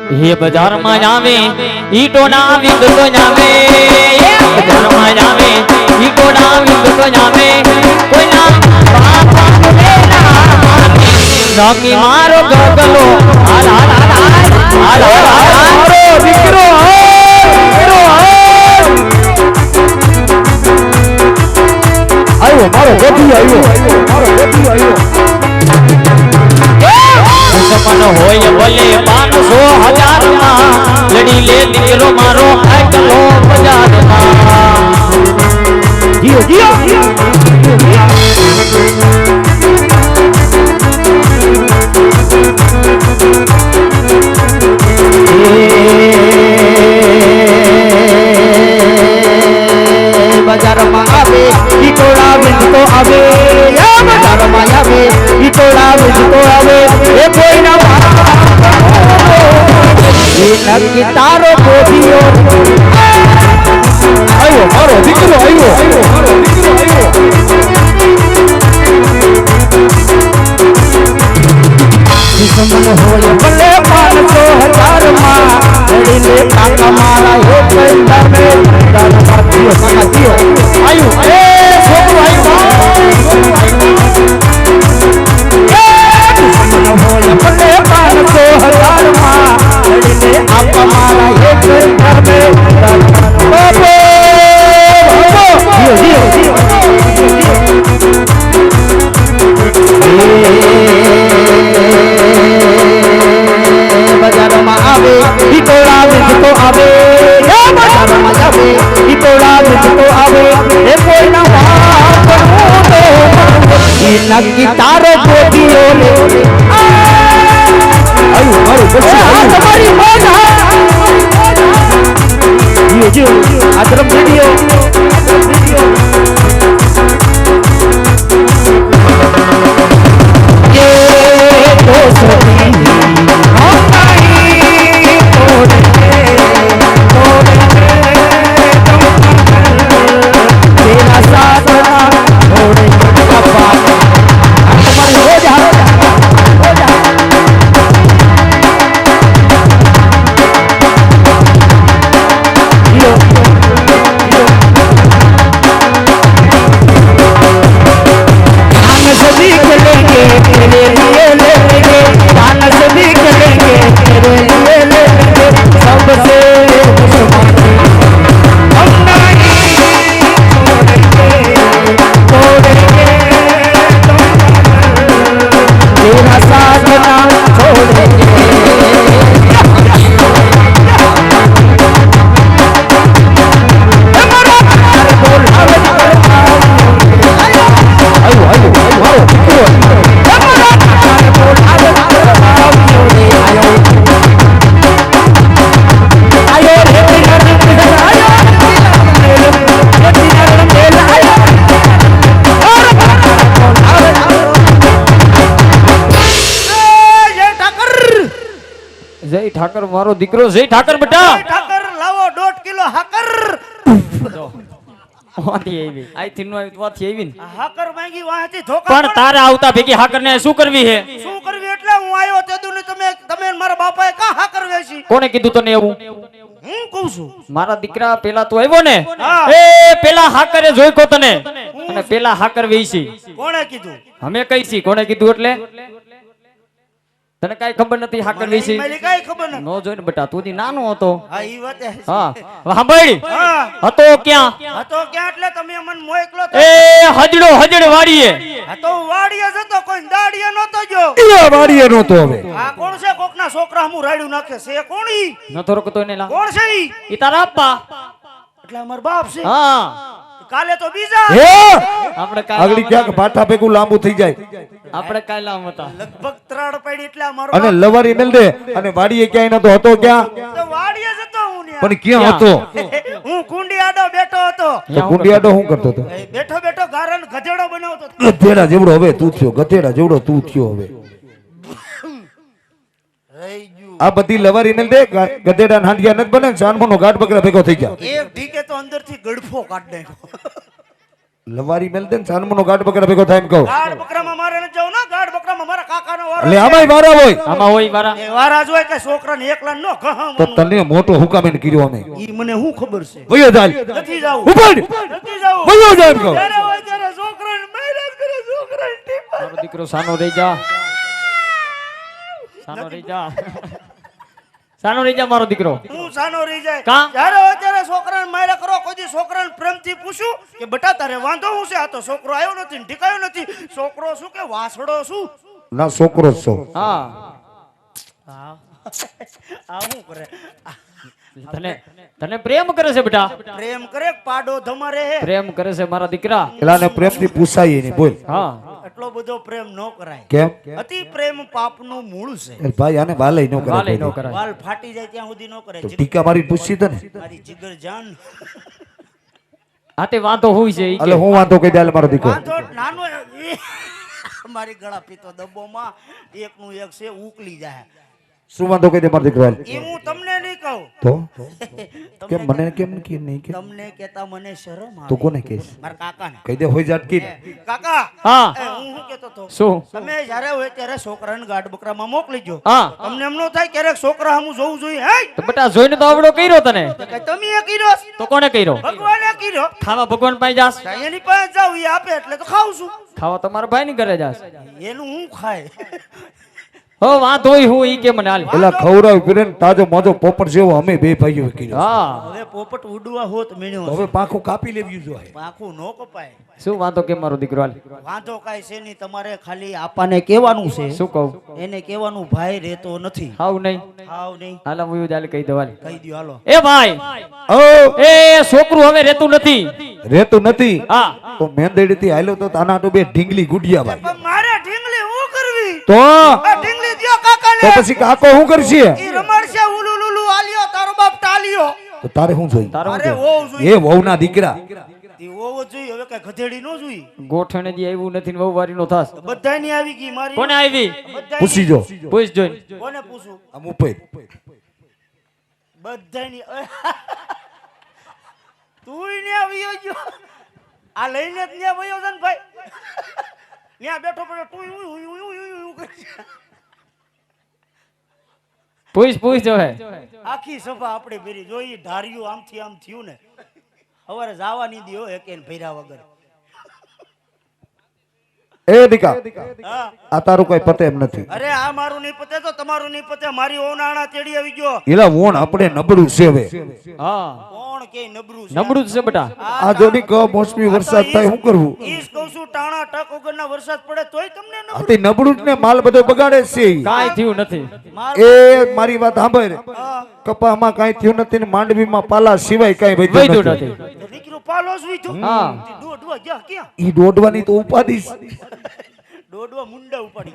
હે બજારમાં જાવે ઈટોના વિંદ તો જાવે બજારમાં જાવે ઈટોના વિંદ તો જાવે કોઈના બાપા મેલા નમી મારો ગગલો હાલ હાલ હાલ હાલ મારો દીકરો આવ્યો મારો ગોપી આવ્યો દુશ્મન હોય ભલે 500,000 માં લડી લે દીકરો મારો એકલો બજારમાં જીઓ જીઓ બજારમાં આવે ઈટોળા વિંધતો આવે બજારમાં આવે ઈટોળા વિંધતો આવે એ કોઈના એ નક્કી તારો ગોપીઓ આવ્યો મારો દીકરો આવ્યો દુશ્મન હોય ભલે 500,000 માં લડીને કાકા મારા હે કંદા મે તારો પાતિયો સાથીઓ આયુ એ છોકરો આયુ દુશ્મન હોય ભલે 500,000 માં લડીને આપા મારા હે કંદા મે તારો બાબો જીઓ બજારમાં આવે ઈટોળા વિંધતો આવે બજારમાં આવે ઈટોળા વિંધતો આવે એ કોઈના વાત એ નક્કી તારો ગોપીઓ લે આયુ મારું પછી આ તમારી મોજ જીઓ આ તરફ વિડિયો જય ઠાકર મારો દીકરો જય ઠાકર બેટા ઠાકર લાવો 1.5 કિલો હાકર વાથી આવી આઈ થી નો આવી વાથી આવી ને હાકર માંગી વાહથી ધોકા પણ તારે આવતા ભેગી હાકર ને શું કરવી હે શું કરવી એટલે હું આયો તેદુ ને તમે મારા બાપાએ કા હાકર વેચી કોણે કીધું તને એવું હું કહું છું મારા દીકરા પેલા તો આવ્યો ને હા. એ પેલા હાકરે જોઈકો તને અને પેલા હાકર વેચી કોણે કીધું અમે કઈસી કોણે કીધું એટલે તને કાઈ ખબર નથી હાકર વેચી મને કાઈ ખબર ન નો જોઈને બેટા તું દી નાનો હતો હા ઈ વાત હે હા સાંભળી હા હતો ક્યાં હતો ક્યાં એટલે તમે મન મોકલો તો એ હજડ વાડીએ હતો હું વાડીએ જતો કોઈ દાડીએ નતો જો એ વાડીએ નહોતો હવે આ કોણ છે કોકના છોકરા હું રાડ્યું નાખે છે કોણ ઈ નતો રોકતો એને લા કોણ છે ઈ તારા આપા એટલે અમાર બાપ છે હા કાલે તો બીજા હે આપણે આગળ કાઈ ક્યાંક ભાઠા ભેગું લાંબુ થઈ જાય આપણે કાઈ લામ હતા લગભગ 3 પડી એટલે અમારો અને લવારી મેલ દે અને વાડીએ ક્યાંય નતો હતો ક્યાં તો વાડીએ જતો હું ન્યા પણ ક્યાં હતો હું કુંડી આડો બેઠો હતો તો કુંડિયાડો શું કરતો હતો એ બેઠો બેઠો ગારણ ગધેડો બનાવતો હતો ગધેડા જેવડો હવે તું થયો ગધેડા જેવડો તું થયો હવે રહી ગયું આ બધી લવારી ને દે ગધેડા હાંડિયા નથી બને જાનમોનો ગાઢ બકરા ભેગો થઈ ગયા એક ઢીકે તો અંદરથી ગડફો કાઢ નાખ્યો લવારી મેલ દે ને સાનમનો ગાઢ બકરા ભેગો થાય એમ કહું ગાઢ બકરામાં મારે ન જાવ ને ગાઢ બકરામાં મારા કાકાનો વારો એટલે આમાંય વારા હોય આમાં હોય વારા એ વારા જ હોય કે છોકરાને એકલા નો તો ગહમવાનું તને મોટો હુકામેન કર્યો અમે ઈ મને શું ખબર છે વયો જાય નથી જાવું ઉપાડ નથી જાવું વયો જાય એમ કહું જ્યારે હોય ત્યારે છોકરાને માર્યા જ કરે છોકરાને ટીપા મારો દીકરો સાનો રહી જા સાનો રહી જા સાનો રહી જા મારો દીકરો હું સાનો રહી જાય કા? જ્યારે હોય ત્યારે છોકરાને માર્યા કરો કોઈ દી છોકરાને પ્રેમથી પૂછું કે બટા તારે વાંધો શું છે આ તો છોકરો આવ્યો નથી ને ઢીકાયો નથી છોકરો શું કે વાસડો શું ના છોકરો જ છો હા આ શું કરે તને તને પ્રેમ કરે છે બેટા પ્રેમ કરે કે પાડો ધમારે હે પ્રેમ કરે છે મારા દીકરા એલાને પ્રેમથી પૂછાય નહીં બોલ હા એટલો બધો પ્રેમ ન કરાય કેમ અતિ પ્રેમ પાપનું મૂળ છે એ ભાઈ આને વાલે ન વાલે કરે નો કરાય વાલ ફાટી જાય ત્યાં સુધી ન કરે તો ટીકા મારી પૂછી તને મારી જીગર જાન આ તે વાંધો હોય છે ઈ એટલે કે હું વાંધો કહી દે હાલ મારો દીકરો વાંધો નાનો મારી ગળા પીતો ડબ્બોમાં એકનું એક છે ઉકલી જાય શું વાંધો કહી દે મારો દીકરો હાલ એ હું તમને નહીં કહું તો તમને કેમ મને કેમ કે નહીં કે તમને કેતા મને શરમ તું આવે કોને કહીશ મારા કાકાને કહી દે હોય જાટકી કાકા હા એ હું શું કેતો તો શું તમે જ્યારે હોય ત્યારે છોકરાને ગાઢ બકરામાં મોકલી દો હા તમને એમ ન થાય ક્યારેક છોકરા હમું જોવું જોઈએ હે તો બેટા જોઈને તો આવડો કર્યો તને તો કઈ તમે એ કર્યો તો કોને કર્યો ભગવાને કર્યો ખાવા ભગવાન પાસે જાસ કાંઈ એની પાસે જાવ એ આપે એટલે તો ખાઉં છું ખાવા તમારા ભાઈ ની ઘરે જાસ એનું હું ખાય હો વાંધો હોય હું ઈ કે મને હાલ પેલા ખવડાવી પીરે ને તાજો મોજો પોપટ જેવો અમે બે ભાઈઓ કર્યો હા હવે પોપટ ઉડવા હોત મીણ્યો હવે પાંખો કાપી લેવી જોઈએ પાંખું નો કપાય શું વાંધો કે મારો દીકરો હાલ વાંધો કાંઈ છે નહીં તમારે ખાલી આપાને કહેવાનું છે શું કહું એને કહેવાનું ભાઈ રહેતો નથી હાવ નહીં હાવ નહીં હાલ હું જાલે કહી દઉં હાલ કહી દો હાલો એ ભાઈ ઓ એ છોકરું હવે રહેતું નથી રેતું નથી હા તો મેંદડી થી હાલ્યો તો તાના તો બે ઢીંગલી ગુડિયા ભાઈ પણ મારે ઢીંગલી હું કરવી તો આ ઢીંગલી દ્યો કાકાને તો પછી કાકો શું કરશે ઈ રમાડશે ઉલુ લુલુ આલ્યો તારો બાપ ટાલ્યો તો તારે શું જોઈએ તારો અરે ઓવ જોઈએ એ વહુના દીકરા ઈ ઓવ જ જોઈએ હવે કઈ ગધેડી નો જોઈ ગોઠણે જી આવ્યું નથી ને વહુ વારી નો થાસ બધાની આવી ગઈ મારી કોને આવી બધાયની. પૂછી જો પૂછ જોઈ કોને પૂછું આમ ઉપર બધાની તું ને આવ્યો ગયો આ લઈને જ ન્યા વયો છે ને ભાઈ ન્યા બેઠો પડ્યો તું પૂછ પૂછ જો હે આખી સભા આપણે ભેરી જોઈ ધાર્યું આમથી આમ થયું ને સવારે જવાની દીયો એકેન ભૈરા વગર એ દીકા હા આ તારું કઈ પતે એમ નથી અરે આ મારું નહીં પતે તો તમારું નહીં પતે મારી ઓનાણા તેડી આવી ગયો એલા વોણ આપણે નબળું છે હવે હા કોણ કે નબળું છે નબળું જ છે બેટા આ જોડી કમોસમી વરસાદ થાય શું કરવું ઈસ કહું છું ટાણા ટક વગરના વરસાદ પડે તોય તમને આ તે નબળું જ ને માલ બધો બગાડે છે ઈ. કાઈ થયું નથી માર એ મારી વાત સાંભળ કપામાં કાંઈ થયું નથી ને માંડવીમાં પાલા સિવાય કાંઈ વૈધું વધ્યું નથી નથી દીકરો પાલો સુઈ તું હા. દોડવા ગયા ક્યાં ઈ દોડવાની તો ઉપાધિ છે. દોડવા મુંડા ઉપાડી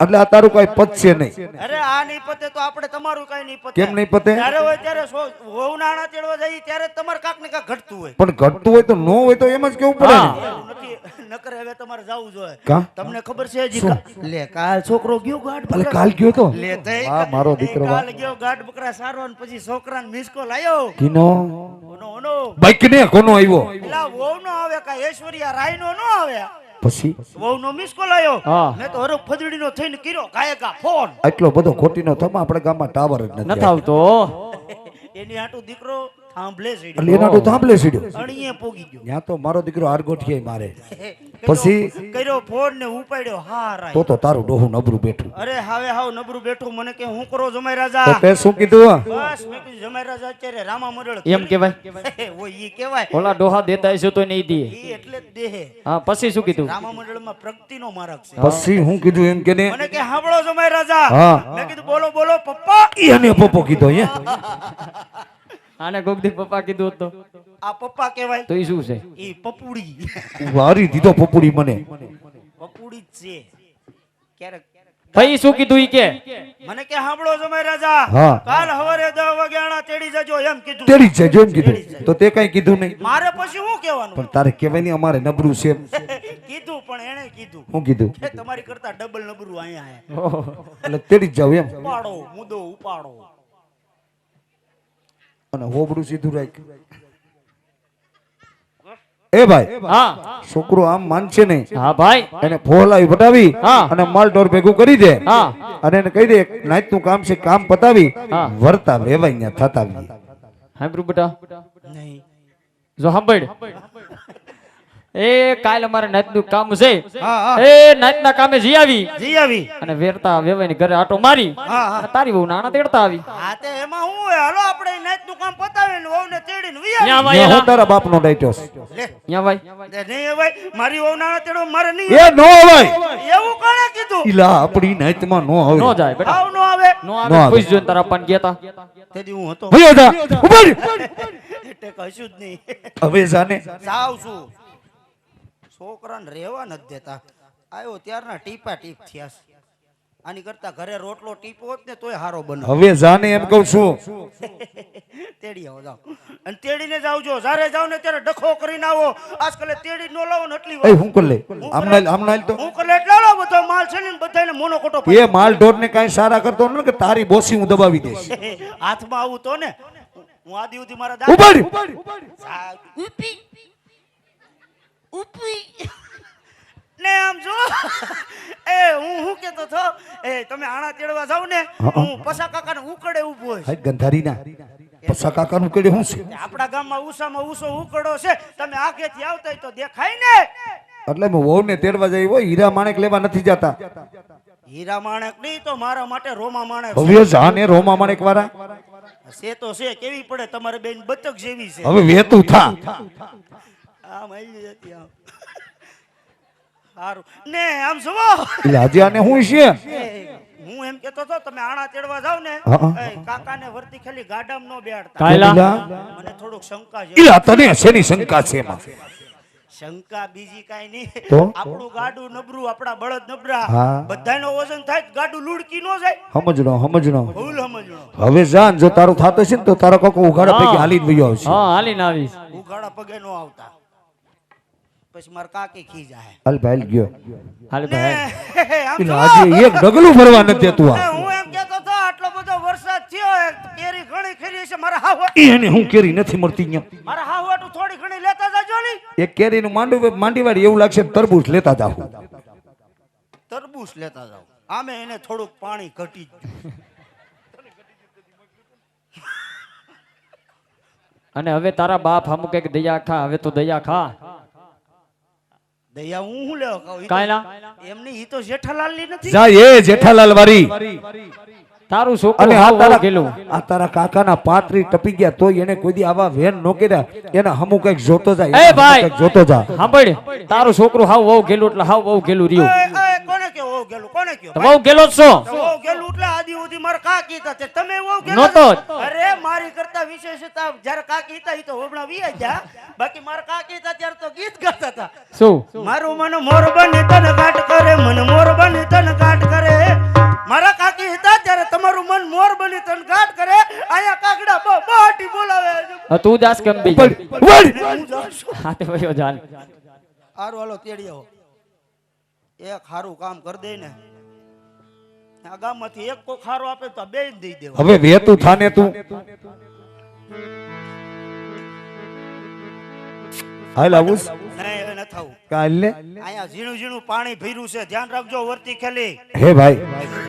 એટલે આ તારું કઈ પતશે નહીં અરે આ નહીં પતે તો આપણે તમારું કઈ નહીં પતે કેમ નહીં પતે ત્યારે હોય ત્યારે વહુ નાણા તેડવા જઈએ ત્યારે તમારે કાક ને કાક ઘટતું હોય પણ ઘટતું હોય તો ન હોય તો એમ જ કેવું પડે ને. હા. એવું નથી નકર હવે તમારે જાવું જોઈએ કા તમને ખબર છે હજી લે કાલ છોકરો ગયો ગાઢ એટલે બકરા કાલ ગયો તો લે તઈ વાહ, મારો દીકરો વાહ. કાલ ગયો ગાઢ બકરા સારવા ને પછી છોકરાને મિસ કોલ આયો કીનો ઓનો ઓનો બાઈક ને કોનો આવ્યો પેલા વહુ નો આવે કા ઐશ્વર્યા રાય નો નો આવે પછી વહુ નો મિસ કોલ આયો હા. મેં તો હરો ફજડી નો થઈને કર્યો ગાયકા ફોન આટલો બધો ખોટીનો થમા આપણે ગામમાં ટાવર જ નથી નથી આવતો એની હાટુ દીકરો થાંભલે એટલે સીડ્યો એના તો થાંભલે સીડ્યો અણીએ પોગી ગયો ત્યાં તો મારો દીકરો આરગોઠિયે મારે કર્યો- પછી? કર્યો ફોન ને ઉપાડ્યો હા રાય તો તારું ડોહું નબળું બેઠું અરે હાવે હાવ નબરું બેઠું મને કે હું કરો જમાઈ તો રાજા તે શું કીધું બસ મેં કીધું જમાઈ રાજા અત્યારે રામા મંડળ એમ કેવાય ઓય ઈ કહેવાય ઓલા ડોહા દેતા હશે તો નહીં દે ઈ એટલે જ દેહે હા પછી શું કીધું રામા મંડળમાં પ્રગતિનો માર્ગ છે પછી હું કીધું એમ કે ને મને કે સાંભળો જમાઈ રાજા હા. મેં કીધું બોલો બોલો પપ્પા એને પોપો કીધો અહીંયા આને ગોગદી પપ્પા કીધું હોત તો આ પપ્પા કહેવાય તો ઈ શું છે ઈ પપુડી વારી દીધો પપુડી મને પપુડી જ છે ક્યારેક ભાઈ શું કીધું ઈ કે મને કે સાંભળો જમાઈ રાજા હા. કાલ હવારે 10 વાગ્યાના તેડી જજો એમ કીધું તેડી જ છે, જો એમ કીધું તો તે કઈ કીધું નહીં મારે પછી શું કહેવાનું પણ તારે કહેવાય નહીં અમારે નબળું છે એમ. કીધું પણ એણે કીધું હું કીધું કે તમારી કરતા ડબલ નબરું અહીંયા હે ઓહો. એટલે તેડી જ જાવ એમ ઉપાડો મુદો ઉપાડો અને હોબડું સીધું રાખ એ ભાઈ હા છોકરો આમ માનશે નહીં. હા ભાઈ એને ફોલાવી વટાવી હા. અને માલ ઢોર ભેગું કરી દે હા અને એને કહી દે નાઈટનું કામ છે કામ પતાવી હા. વર્તા વેવાઈ ન્યા થતા આવીએ. સાંભળ્યું બેટા નહીં જો સાંભળ એ કાલ અમારે નાતનું કામ છે હા હા એ નાતના કામે જઈ આવી જી આવી અને વેરતા વેવાઈ ઘરે આટો મારી હા હા અને તારી બહુ નાના તેડતા આવી હા તે એમાં હું હોય હાલો આપણે નાઈટનું કામ પતાવીને વહુને તેડીને વી ન્યા આવી. ભાઈ ન્યા હું એલા. તારા બાપનો ડાયટો છે. લે ન્યા ભાઈ તે નહીં હવે મારી વહુ નાણા તેડો મારે નહીં એ નો ભાઈ એવું કોણે કીધું ઈલા આપણી નાઈટમાં નો આવે નો જાય બેટા આવ નો આવે નો નો આવે આવે. પૂછજો ને તારા પપ્પાને કહેતા તેથી હું હતો ભયો જા ઉભા રહે. એટલે કશું જ નહીં હવે જાને જાવ છું છોકરાને રહેવા નથી દેતા આવ્યો ત્યારના ટીપા ટીપ થયા છે. આની કરતા ઘરે રોટલો ટીપો હોત ને તોય હારો બને હવે જાને એમ કહું છું. તેડી આવો જાઓ અને તેડીને જાવજો જ્યારે જાવ ને ત્યારે ડખો કરીને આવો આજકાલ તેડી નો લાવો ને એટલી એ વાર હું કર લે આમના તો હું કરે એટલે લો બધો માલ છે ને બધાને મોનો કોટો એ માલ ઢોર ને કાંઈ સારા કરતો ન કે તારી બોસી હું દબાવી દઈશ. હાથમાં આવું તો ને હું આદી ઉધી મારા ઉભા રહે. ઉપી ઉપી ને આમ જો એ હું કેતો થો એ તમે આણા તેડવા જાવ ને હું પસા કાકાને ઉકડે ઊભો હોય હાય ગંધારીના પસા કાકાનું કેડે હું છે આપણા ગામમાં ઉસામાં ઉસો ઉકડો છે તમે આગેથી આવતા હોય તો દેખાય ને એટલે મેં વહુને તેડવા જઈ હોય હીરા માણેક લેવા નથી જતા. હીરા માણેક નહીં તો મારા માટે રોમા માણેક હવે જાને રોમા માણેક વાળા છે તો છે કેવી પડે તમારે બેન બતક જેવી છે હવે વેતું થા આમ આવી જતી આમ સારું ને આમ જુઓ એટલે આજે આને હું છે હું એમ કેતો તો તમે આણા તેડવા જાવ ને હા. એ કાકાને વર્તી ખાલી ગાડામાં નો બેહાડતા કાયલા મને થોડુંક શંકા છે ઈલા તને શેની શંકા છે એમાં શંકા બીજી કાઈ નહીં તો? આપણું ગાડું નબરું આપણા બળદ નબરા હા. બધાયનો વજન થાય તો ગાડું લુડકી નો જાય સમજણો ભૂલ સમજણો હવે જાન જો તારું થાતો છે ને તો તારો કાકો ઉઘાડા પૈકી હાલીને વયો આવશે. હા હાલીને આવીશ ઉઘાડા પગે નો આવતા પછી માર કાકી ખી જાય હાલ ભાઈ ગયો હાલે ને ભાઈ આમ એટલે જો, આજે એક ડગલું ભરવા નથી દેતું ને આ હું એમ કેતો તો આટલો બધો વરસાદ થયો કેરી ઘણી ખરી છે મારા હાવ એને હું કેરી નથી મળતી અહીંયા. મારા હાવ હાટું થોડી ઘણી લેતા જાજો ની એક કેરીનું માંડીવાળી એવું લાગશે તરબૂચ લેતા જાવ. તરબૂચ લેતા જાવ આમે એને થોડુંક પાણી ઘટી જ ગયું. અને હવે તારા બાપ હમુક એક દયા ખા હવે તો દયા ખા દયા હું શું લેવા કહું કાયલા એમની ઈ તો જેઠાલાલ ની નથી જા એ જેઠાલાલ વાળી તારું અને છોકરું આ હાવ તારા ગેલું આ તારા કાકાના પાત્રી ટપી ગયા તો એને કોઈ દી આવા વેન નો કર્યા એના હમુ કઈક જોતો જાય એ એના હમુ ભાઈ! કંઈક જોતો જા. સાંભળ તારું છોકરું હાવ વહુ ગેલું એટલે હાવ વહુ ગેલું રહ્યું એ, કોને કયો વહુ ગેલું કોને કયો તો વહુ ગેલો જ છો વહુ ગેલું એટલે આદિ સુધી મારા કાકી હતા તે તમે વહુ ગેલા નહોતો જ. અરે મારી કરતા વિશેષ હતા જ્યારે કાકી હતા ઈ તો હમણાં વી ગયા બાકી મારા કાકી હતા ત્યારે તો ગીત ગાતા હતા શું મારું મન મોર બની તન કાટ કરે મન મોર બની તન કાટ કરે મારા કાકી હતા ત્યારે તમારું મન મોર બની તન કાટ કરે આયા કાગડા બહાટી બોલાવે હવે તું દાસ કેમ બી ઉભા રહે, ઉભા રહે. હું જાઉં છું હા તે ભાઈઓ જાન હારું હાલો તેડી આવો એક હારું કામ કરી દે ને આ ગામમાંથી એક કોઈ ખારો આપે તો બે દઈ દેવા હવે વેતું થાને તું હાલ આવું નહીં હવે ન થવું કાલ લે અહીંયા ઝીણું ઝીણું પાણી ભર્યું છે ધ્યાન રાખજો વર્તી ખેલી હે ભાઈ